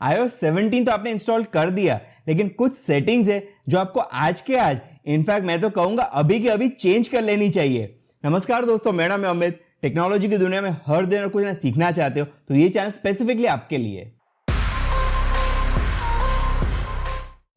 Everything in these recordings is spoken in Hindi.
iOS 17 तो आपने इंस्टॉल कर दिया, लेकिन कुछ सेटिंग्स है जो आपको आज के आज, इनफैक्ट मैं तो कहूंगा अभी के अभी चेंज कर लेनी चाहिए। नमस्कार दोस्तों, मेरा नाम अमित। टेक्नोलॉजी की दुनिया में हर दिन कुछ ना सीखना चाहते हो तो ये चैनल स्पेसिफिकली आपके लिए।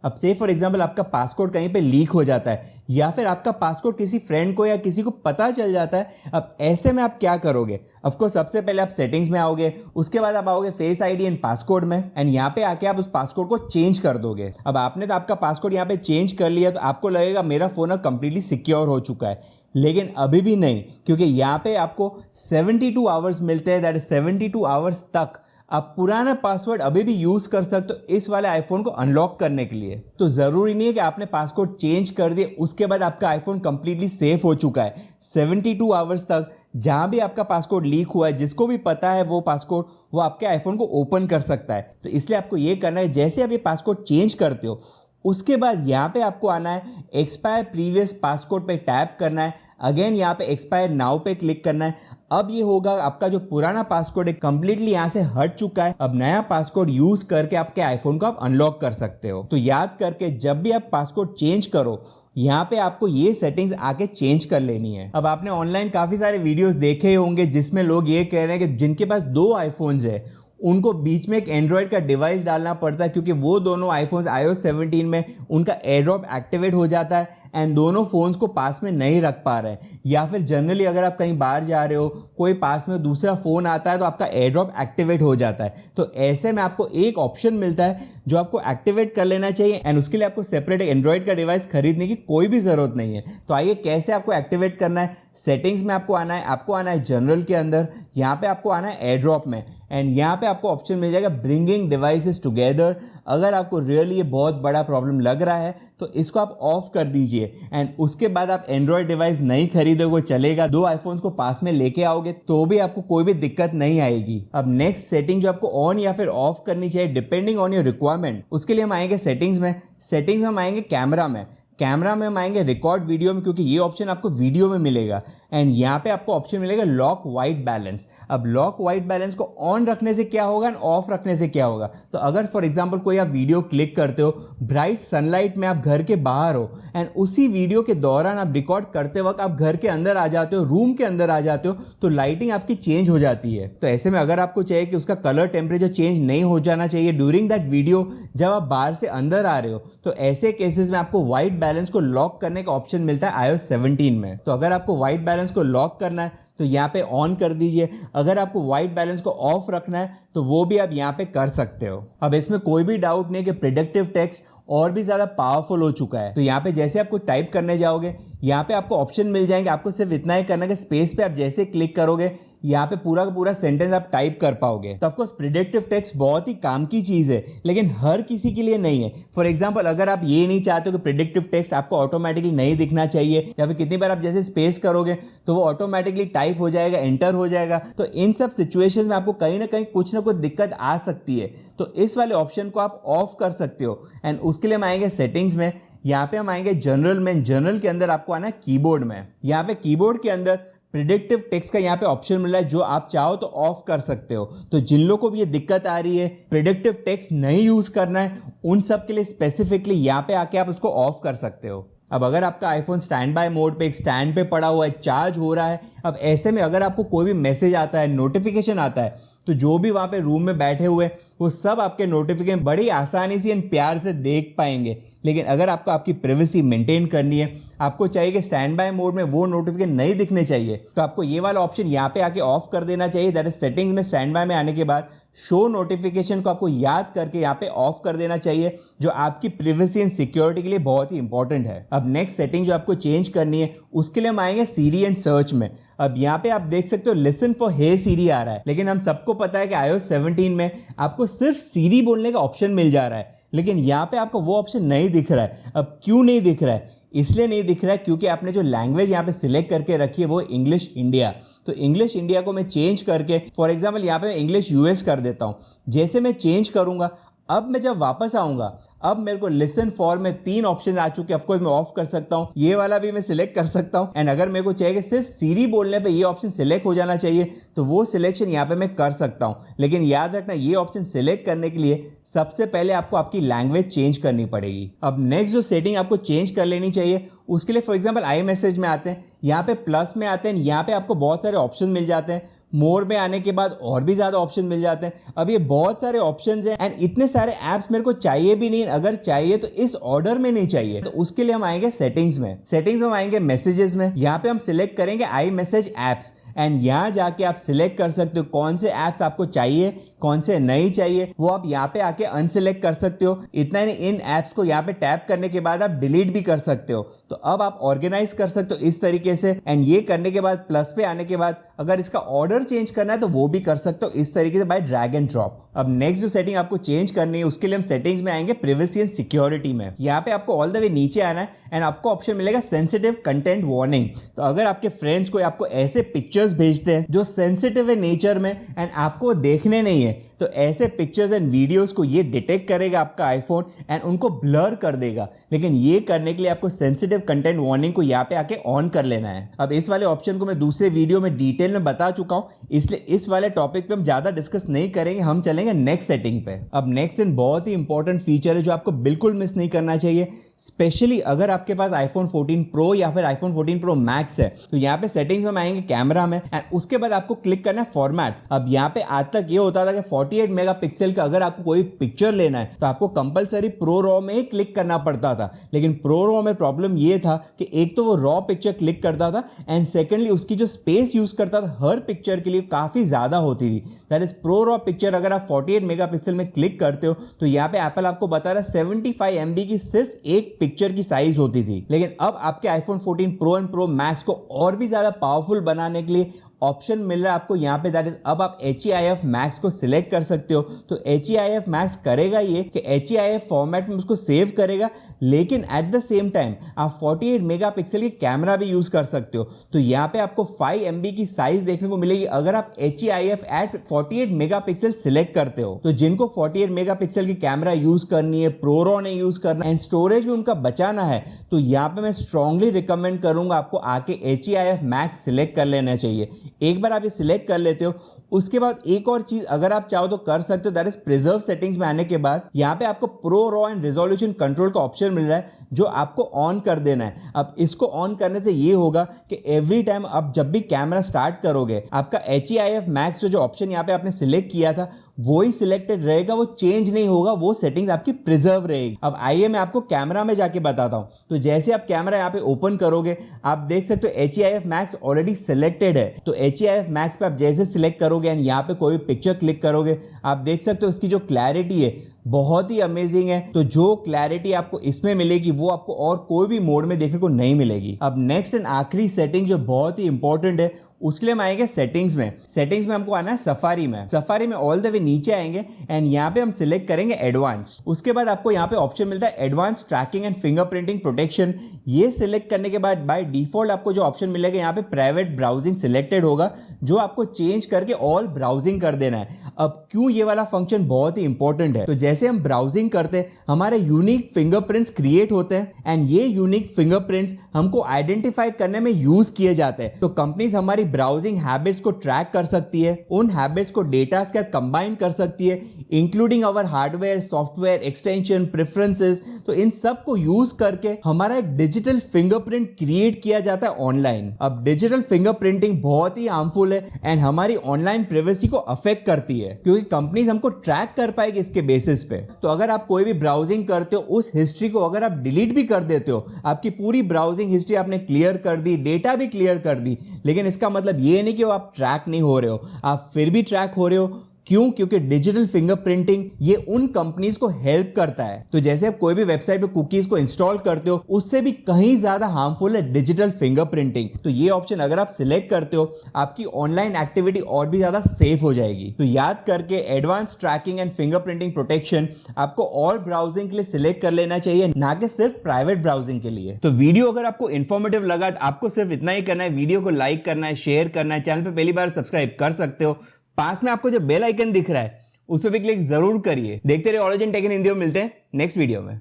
अब से फॉर एग्जांपल आपका पासवर्ड कहीं पे लीक हो जाता है या फिर आपका पासवर्ड किसी फ्रेंड को या किसी को पता चल जाता है। अब ऐसे में आप क्या करोगे? ऑफ कोर्स सबसे पहले आप सेटिंग्स में आओगे, उसके बाद आप आओगे फेस आईडी एंड पासवर्ड में, एंड यहाँ पे आके आप उस पासवर्ड को चेंज कर दोगे। अब आपने तो आपका पासवर्ड यहाँ पे चेंज कर लिया तो आपको लगेगा मेरा फोन अब कंप्लीटली सिक्योर हो चुका है, लेकिन अभी भी नहीं, क्योंकि यहाँ पे आपको 72 आवर्स मिलते हैं। दैट इज 72 आवर्स तक आप पुराना पासवर्ड अभी भी यूज कर सकते हो इस वाले आईफोन को अनलॉक करने के लिए। तो जरूरी नहीं है कि आपने पासवर्ड चेंज कर दिए उसके बाद आपका आईफोन कंप्लीटली सेफ हो चुका है। 72 आवर्स तक जहां भी आपका पासवर्ड लीक हुआ है, जिसको भी पता है वो पासवर्ड, वो आपके आईफोन को ओपन कर सकता है। तो इसलिए आपको ये करना है, जैसे आप ये पासवर्ड चेंज करते हो उसके बाद यहाँ पे आपको आना है, एक्सपायर प्रीवियस पासवर्ड पे टैप करना है, अगेन यहाँ पे एक्सपायर नाउ पे क्लिक करना है। अब ये होगा आपका जो पुराना पासवर्ड है कंप्लीटली यहाँ से हट चुका है। अब नया पासवर्ड यूज करके आपके आईफोन को आप अनलॉक कर सकते हो। तो याद करके जब भी आप पासवर्ड चेंज करो, यहाँ पे आपको ये सेटिंग्स आके चेंज कर लेनी है। अब आपने ऑनलाइन काफी सारे वीडियोस देखे होंगे जिसमें लोग ये कह रहे हैं कि जिनके पास 2 आईफोन्स है उनको बीच में एक एंड्रॉयड का डिवाइस डालना पड़ता है, क्योंकि वो दोनों आईफोन्स iOS 17 में उनका एयरड्रॉप एक्टिवेट हो जाता है एंड दोनों फोन्स को पास में नहीं रख पा रहे हैं। या फिर जनरली अगर आप कहीं बाहर जा रहे हो, कोई पास में दूसरा फोन आता है तो आपका एयरड्रॉप एक्टिवेट हो जाता है। तो ऐसे में आपको एक ऑप्शन मिलता है जो आपको एक्टिवेट कर लेना चाहिए, एंड उसके लिए आपको सेपरेट एंड्रॉयड का डिवाइस खरीदने की कोई भी जरूरत नहीं है। तो आइए कैसे आपको एक्टिवेट करना है। सेटिंग्स में आपको आना है जनरल के अंदर, यहाँ पे आपको आना है एयरड्रॉप में, एंड यहाँ पे आपको ऑप्शन मिल जाएगा ब्रिंगिंग डिवाइसेस टुगेदर। अगर आपको रियली ये बहुत बड़ा प्रॉब्लम लग रहा है तो इसको आप ऑफ कर दीजिए, एंड उसके बाद आप एंड्रॉयड डिवाइस नहीं खरीदोगे चलेगा। 2 आईफोन्स को पास में लेके आओगे तो भी आपको कोई भी दिक्कत नहीं आएगी। अब नेक्स्ट सेटिंग जो आपको ऑन या फिर ऑफ करनी चाहिए डिपेंडिंग ऑन योर रिक्वायरमेंट, उसके लिए हम आएंगे सेटिंग्स में। सेटिंग्स हम आएंगे कैमरा में, कैमरा में हम आएंगे रिकॉर्ड वीडियो में, क्योंकि ये ऑप्शन आपको वीडियो में मिलेगा, एंड यहाँ पे आपको ऑप्शन मिलेगा लॉक वाइट बैलेंस। अब लॉक वाइट बैलेंस को ऑन रखने से क्या होगा एंड ऑफ रखने से क्या होगा? तो अगर फॉर एग्जांपल कोई आप वीडियो क्लिक करते हो, ब्राइट सनलाइट में आप घर के बाहर हो एंड उसी वीडियो के दौरान आप रिकॉर्ड करते वक्त आप घर के अंदर आ जाते हो, रूम के अंदर आ जाते हो, तो लाइटिंग आपकी चेंज हो जाती है। तो ऐसे में अगर आपको चाहिए कि उसका कलर टेम्परेचर चेंज नहीं हो जाना चाहिए ड्यूरिंग दैट वीडियो जब आप बाहर से अंदर आ रहे हो, तो ऐसे केसेस में आपको व्हाइट बैलेंस को लॉक करने का ऑप्शन मिलता है iOS 17 में। तो अगर आपको व्हाइट बैलेंस को लॉक करना है तो यहाँ पे ऑन कर दीजिए। अगर आपको व्हाइट बैलेंस को ऑफ रखना है तो वो भी आप यहाँ पे कर सकते हो। अब इसमें कोई भी डाउट नहीं कि प्रिडिक्टिव टेक्स्ट और भी ज्यादा पावरफुल हो चुका है। तो यहाँ पे जैसे आपको टाइप करने जाओगे, यहाँ पे आपको ऑप्शन मिल जाएंगे। आपको सिर्फ इतना ही करना है कि स्पेस पे आप जैसे क्लिक करोगे यहाँ पे पूरा का पूरा सेंटेंस आप टाइप कर पाओगे। तो ऑफकोर्स प्रिडिक्टिव टेक्स्ट बहुत ही काम की चीज है, लेकिन हर किसी के लिए नहीं है। फॉर एग्जांपल अगर आप ये नहीं चाहते हो कि प्रिडिक्टिव टेक्स्ट आपको ऑटोमेटिकली नहीं दिखना चाहिए, या फिर कितनी बार आप जैसे स्पेस करोगे तो वो ऑटोमेटिकली टाइप हो जाएगा, एंटर हो जाएगा, तो इन सब सिचुएशंस में आपको कहीं ना कहीं कुछ ना कुछ दिक्कत आ सकती है। तो इस वाले ऑप्शन को आप ऑफ कर सकते हो, एंड उसके लिए हम आएंगे सेटिंग्स में। यहाँ पे हम आएंगे जनरल में, जनरल के अंदर आपको आना है कीबोर्ड में। यहाँ पे कीबोर्ड के अंदर प्रिडिक्टिव टेक्स्ट का यहाँ पे ऑप्शन मिल रहा है जो आप चाहो तो ऑफ कर सकते हो। तो जिन लोगों को भी ये दिक्कत आ रही है, प्रिडिक्टिव टेक्स्ट नहीं यूज करना है, उन सब के लिए स्पेसिफिकली यहाँ पे आके आप उसको ऑफ कर सकते हो। अब अगर आपका आईफोन स्टैंड बाय मोड पे एक स्टैंड पे पड़ा हुआ है, चार्ज हो रहा है, अब ऐसे में अगर आपको कोई भी मैसेज आता है, नोटिफिकेशन आता है, तो जो भी वहां पे रूम में बैठे हुए वो सब आपके नोटिफिकेशन बड़ी आसानी से एंड प्यार से देख पाएंगे। लेकिन अगर आपको आपकी प्राइवेसी मेंटेन करनी है, आपको चाहिए कि स्टैंड बाय मोड में वो नोटिफिकेशन नहीं दिखने चाहिए, तो आपको ये वाला ऑप्शन यहाँ पे आके ऑफ कर देना चाहिए। दैट इज सेटिंग्स में स्टैंड बाय में आने के बाद शो नोटिफिकेशन को आपको याद करके यहाँ पे ऑफ कर देना चाहिए, जो आपकी प्राइवेसी एंड सिक्योरिटी के लिए बहुत ही इंपॉर्टेंट है। अब नेक्स्ट सेटिंग जो आपको चेंज करनी है उसके लिए हम आएंगे सीरी एंड सर्च में। अब यहाँ पे आप देख सकते हो लिसन फॉर हे सीरी आ रहा है, लेकिन हम सबको पता है कि iOS 17 में आपको सिर्फ सीरी बोलने का ऑप्शन मिल जा रहा है, लेकिन यहाँ पे आपको वो ऑप्शन नहीं दिख रहा है। अब क्यों नहीं दिख रहा है? इसलिए नहीं दिख रहा है क्योंकि आपने जो लैंग्वेज यहाँ पे सिलेक्ट करके रखी है वो इंग्लिश इंडिया। तो इंग्लिश इंडिया को मैं चेंज करके फॉर एग्जांपल यहाँ पे इंग्लिश यूएस कर देता हूँ। जैसे मैं चेंज करूंगा अब मैं जब वापस आऊंगा, अब मेरे को लिसन फॉर में 3 ऑप्शन आ चुके हैं। ऑफकोर्स मैं ऑफ कर सकता हूं, ये वाला भी मैं सिलेक्ट कर सकता हूं, एंड अगर मेरे को चाहिए कि सिर्फ सीरी बोलने पे ये ऑप्शन सिलेक्ट हो जाना चाहिए तो वो सिलेक्शन यहाँ पे मैं कर सकता हूं। लेकिन याद रखना, ये ऑप्शन सिलेक्ट करने के लिए सबसे पहले आपको आपकी लैंग्वेज चेंज करनी पड़ेगी। अब नेक्स्ट जो सेटिंग आपको चेंज कर लेनी चाहिए, उसके लिए फॉर एग्जाम्पल आई मैसेज में आते हैं, यहाँ पे प्लस में आते हैं, यहाँ पे आपको बहुत सारे ऑप्शन मिल जाते हैं। मोर में आने के बाद और भी ज्यादा ऑप्शन मिल जाते हैं। अब ये बहुत सारे ऑप्शंस हैं एंड इतने सारे ऐप्स मेरे को चाहिए भी नहीं। अगर चाहिए तो इस ऑर्डर में नहीं चाहिए, तो उसके लिए हम आएंगे सेटिंग्स में। सेटिंग्स में हम आएंगे मैसेजेस में, यहाँ पे हम सिलेक्ट करेंगे आई मैसेज ऐप्स एंड यहाँ जाके आप सिलेक्ट कर सकते हो कौन से ऐप्स आपको चाहिए, कौन से नहीं चाहिए, वो आप यहाँ पे आके अनसिलेक्ट कर सकते हो। इतना ही नहीं, इन ऐप्स को यहाँ पे टैप करने के बाद आप डिलीट भी कर सकते हो। तो अब आप ऑर्गेनाइज कर सकते हो इस तरीके से, एंड ये करने के बाद प्लस पे आने के बाद अगर इसका ऑर्डर चेंज करना है तो वो भी कर सकते हो इस तरीके से बाय ड्रैग एंड ड्रॉप। अब नेक्स्ट जो सेटिंग आपको चेंज करनी है, उसके लिए हम सेटिंग्स में आएंगे प्रिवेसी एंड सिक्योरिटी में। यहाँ पे आपको ऑल द वे नीचे आना है एंड आपको ऑप्शन मिलेगा सेंसिटिव कंटेंट वार्निंग। तो अगर आपके फ्रेंड्स को आपको ऐसे पिक्चर्स भेजते हैं जो सेंसिटिव है नेचर में एंड आपको देखने नहीं है, तो ऐसे पिक्चर्स एंड वीडियोस को ये डिटेक्ट करेगा आपका आईफोन एंड उनको ब्लर कर देगा। लेकिन ये करने के लिए आपको सेंसिटिव कंटेंट वार्निंग को यहाँ पे आके ऑन कर लेना है। अब इस वाले ऑप्शन को मैं दूसरे वीडियो में डिटेल में बता चुका हूं, इसलिए इस वाले टॉपिक पे हम ज्यादा डिस्कस नहीं करेंगे, हम चलेंगे नेक्स्ट सेटिंग पे। अब नेक्स्ट एंड बहुत ही इंपॉर्टेंट फीचर है जो आपको बिल्कुल मिस नहीं करना चाहिए, स्पेशली अगर आपके पास आईफोन 14 प्रो या फिर आईफोन 14 प्रो मैक्स है। तो यहाँ पे सेटिंग्स में आएंगे कैमरा में एंड उसके बाद आपको क्लिक करना है फॉर्मेट्स। अब यहाँ पे आज तक ये होता था कि 48 मेगापिक्सल का अगर आपको कोई पिक्चर लेना है तो आपको कंपलसरी प्रो रॉ में ही क्लिक करना पड़ता था। लेकिन प्रो रॉ में प्रॉब्लम ये था कि एक तो वो रॉ पिक्चर क्लिक करता था एंड सेकेंडली उसकी जो स्पेस यूज करता था हर पिक्चर के लिए काफी ज्यादा होती थी। That is pro raw picture अगर आप 48 मेगापिक्सल में क्लिक करते हो तो यहाँ पे एप्पल आपको बता रहा है 75 MB की सिर्फ एक पिक्चर की साइज होती थी। लेकिन अब आपके iPhone 14 pro and pro max को और भी ज्यादा पावरफुल बनाने के लिए ऑप्शन मिल रहा है आपको यहाँ पे, दैट इज अब आप HEIF मैक्स को सिलेक्ट कर सकते हो। तो HEIF मैक्स करेगा ये कि HEIF फॉर्मेट में उसको सेव करेगा, लेकिन एट द सेम टाइम आप 48 मेगापिक्सल की कैमरा भी यूज कर सकते हो। तो यहाँ पे आपको 5 MB की साइज देखने को मिलेगी अगर आप HEIF एट 48 मेगापिक्सल सिलेक्ट करते हो। तो जिनको 48 मेगापिक्सल की कैमरा यूज करनी है, प्रो रॉ नहीं यूज करना एंड स्टोरेज भी उनका बचाना है, तो यहाँ पे मैं स्ट्रांगली रिकमेंड करूंगा आपको आके HEIF मैक्स सिलेक्ट कर लेना चाहिए। एक बार आप ये सिलेक्ट कर लेते हो, उसके बाद एक और चीज अगर आप चाहो तो कर सकते हो, दैट इज प्रिजर्व सेटिंग्स में आने के बाद यहाँ पे आपको pro raw and resolution control का ऑप्शन मिल रहा है जो आपको ऑन कर देना है। अब इसको ऑन करने से ये होगा कि एवरी टाइम आप जब भी कैमरा स्टार्ट करोगे आपका HEIF मैक्स जो ऑप्शन यहाँ पे आपने सिलेक्ट किया था वो ही सिलेक्टेड रहेगा, वो चेंज नहीं होगा, वो सेटिंग्स आपकी प्रिजर्व रहेगी। अब आइए मैं आपको कैमरा में जाके बताता हूं। तो जैसे आप कैमरा यहाँ पे ओपन करोगे आप देख सकते हो HEIF मैक्स ऑलरेडी सिलेक्टेड है। तो HEIF मैक्स पे आप जैसे सिलेक्ट करोगे एंड यहाँ पे कोई पिक्चर क्लिक करोगे आप देख सकते हो इसकी जो क्लैरिटी है बहुत ही अमेजिंग है। तो जो क्लैरिटी आपको इसमें मिलेगी वो आपको और कोई भी मोड में देखने को नहीं मिलेगी। अब नेक्स्ट एंड आखिरी सेटिंग जो बहुत ही इंपॉर्टेंट है उसके लिए हम आएंगे सेटिंग्स में। सेटिंग्स में हमको आना है सफारी में। सफारी में ऑल द वे नीचे आएंगे एंड यहाँ पे हम सिलेक्ट करेंगे एडवांस्ड। उसके बाद आपको यहाँ पे ऑप्शन मिलता है advance tracking and fingerprinting protection. ये सिलेक्ट करने के बाद बाय डिफॉल्ट आपको जो ऑप्शन मिलेगा यहाँ पे प्राइवेट ब्राउजिंग सिलेक्टेड होगा, जो आपको चेंज करके ऑल ब्राउजिंग कर देना है। अब क्यों ये वाला फंक्शन बहुत ही इंपॉर्टेंट है, तो जैसे हम ब्राउजिंग करते हैं हमारे यूनिक फिंगरप्रिंट्स क्रिएट होते हैं एंड ये यूनिक फिंगरप्रिंट्स हमको आइडेंटिफाई करने में यूज किए जाते हैं। तो कंपनीज हमारी ब्राउजिंग हैबिट्स को ट्रैक कर सकती है, उन हैबिट्स को डेटा के साथ कंबाइन कर सकती है, इंक्लूडिंग अवर हार्डवेयर, सॉफ्टवेयर, एक्सटेंशन, प्रेफरेंसेस। तो इन सब को यूज करके हमारा एक डिजिटल फिंगरप्रिंट क्रिएट किया जाता है ऑनलाइन। अब डिजिटल फिंगरप्रिंटिंग बहुत ही हार्मफुल है एंड हमारी ऑनलाइन प्राइवेसी को अफेक्ट करती है, क्योंकि कंपनीज हमको ट्रैक कर पाएगी इसके बेसिस पे। तो अगर आप कोई भी ब्राउजिंग करते हो उस हिस्ट्री को अगर आप डिलीट भी कर देते हो, आपकी पूरी ब्राउजिंग हिस्ट्री आपने क्लियर कर दी, डेटा भी क्लियर कर दी, लेकिन इसका मतलब ये नहीं कि आप ट्रैक नहीं हो रहे हो, आप फिर भी ट्रैक हो रहे हो। क्यों? क्योंकि डिजिटल फिंगरप्रिंटिंग ये उन कंपनीज को हेल्प करता है। तो जैसे आप कोई भी वेबसाइट पे कुकीज को इंस्टॉल करते हो उससे भी कहीं ज्यादा हार्मफुल है डिजिटल फिंगरप्रिंटिंग। तो ये ऑप्शन अगर आप सिलेक्ट करते हो आपकी ऑनलाइन एक्टिविटी और भी ज्यादा सेफ हो जाएगी। तो याद करके advance tracking and fingerprinting protection आपको ऑल ब्राउजिंग के लिए सिलेक्ट कर लेना चाहिए, ना कि सिर्फ प्राइवेट ब्राउजिंग के लिए। तो वीडियो अगर आपको इंफॉर्मेटिव लगा तो आपको सिर्फ इतना ही करना है, वीडियो को लाइक करना है, शेयर करना है, चैनल पे पहली बार सब्सक्राइब कर सकते हो। पास में आपको जो बेल आइकन दिख रहा है उस पर भी क्लिक जरूर करिए। देखते रहिए ऑलवेज इन टेक इन हिंदी में। मिलते हैं नेक्स्ट वीडियो में।